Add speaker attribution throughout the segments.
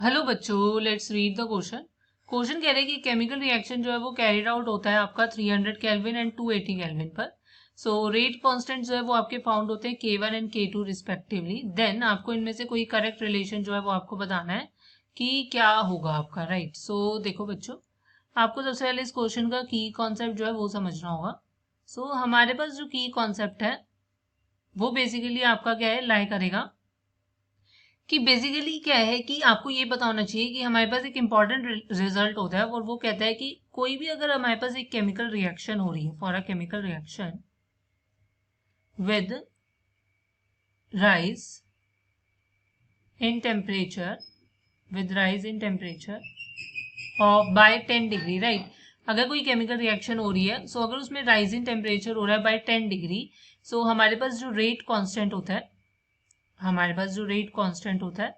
Speaker 1: Hello बच्चों, let's read the question. Question कह रहे हैं कि केमिकल रिएक्शन जो है वो कैरिड आउट होता है आपका 300 केल्विन एंड 280 केल्विन पर। सो रेट कांस्टेंट जो है वो आपके फाउंड होते हैं K1 and K2 respectively. Then आपको इनमें से कोई करेक्ट रिलेशन जो है वो आपको बताना है कि क्या होगा आपका, राइट। सो देखो बच्चों, आपको सबसे पहले इस क्वेश्चन का की कॉन्सेप्ट जो है वो समझना होगा। सो हमारे पास जो की कॉन्सेप्ट है वो बेसिकली आपका क्या है, लाई करेगा कि बेसिकली क्या है कि आपको ये पता होना चाहिए कि हमारे पास एक इंपॉर्टेंट रिजल्ट होता है और वो कहता है कि कोई भी अगर हमारे पास एक केमिकल रिएक्शन हो रही है, for a chemical reaction with rise in temperature with rise in temperature of by 10 degree, right. अगर कोई केमिकल रिएक्शन हो रही है, सो अगर उसमें राइज इन टेम्परेचर हो रहा है बाय 10 डिग्री, सो हमारे पास जो रेट कांस्टेंट होता है, हमारे पास जो रेट कांस्टेंट होता है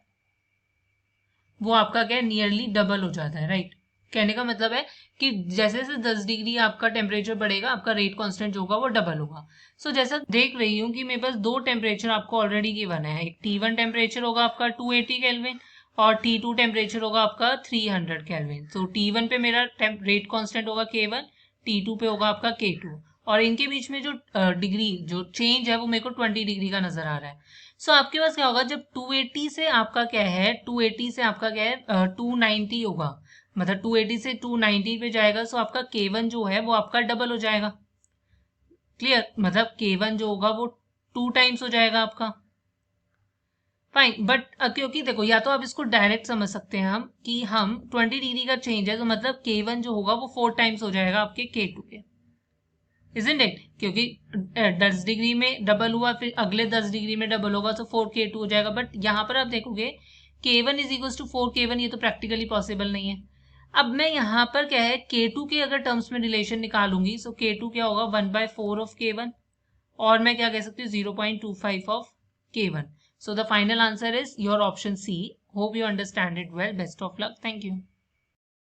Speaker 1: वो आपका क्या है, नियरली डबल हो जाता है, राइट। कहने का मतलब है कि जैसे जैसे 10 डिग्री आपका टेम्परेचर बढ़ेगा, आपका रेट कांस्टेंट जो होगा वो डबल होगा। सो जैसा देख रही हूँ कि मेरे पास दो टेम्परेचर आपको ऑलरेडी गिवन है। एक T1 टेम्परेचर होगा आपका 280 केल्विन और T2 टेम्परेचर होगा आपका 300 केल्विन। तो T1 पे मेरा रेट कांस्टेंट होगा K1, T2 पे होगा आपका K2, और इनके बीच में जो डिग्री जो चेंज है वो मेरे को 20 डिग्री का नजर आ रहा है। सो आपके पास क्या होगा, जब 280 से आपका क्या है, 280 से आपका क्या है 290 होगा, मतलब 280 से 290 पे जाएगा, सो आपका K1 जो है वो आपका डबल हो जाएगा। क्लियर, मतलब K1 जो होगा वो 2 टाइम्स हो जाएगा आपका। फाइन, बट क्योंकि देखो, या तो आप इसको डायरेक्ट समझ सकते हैं हम कि हम 20 डिग्री का चेंज है, तो मतलब K1 जो होगा वो 4 टाइम्स हो जाएगा आपके K2 के, इजंट इट। क्योंकि 10 डिग्री में डबल हुआ, फिर अगले 10 डिग्री में डबल होगा, तो 4K2 हो जाएगा। बट यहाँ पर आप देखोगे K1 is equal to 4K1, ये तो प्रैक्टिकली पॉसिबल नहीं है। अब मैं यहाँ पर क्या है, K2 के अगर टर्म्स में रिलेशन निकालूंगी, सो K2 क्या होगा, 1/4 ऑफ K1, और मैं क्या कह सकती हूँ, 0.25 of K1। So the final answer is your option C. Hope you understand it well. Best of luck, thank you.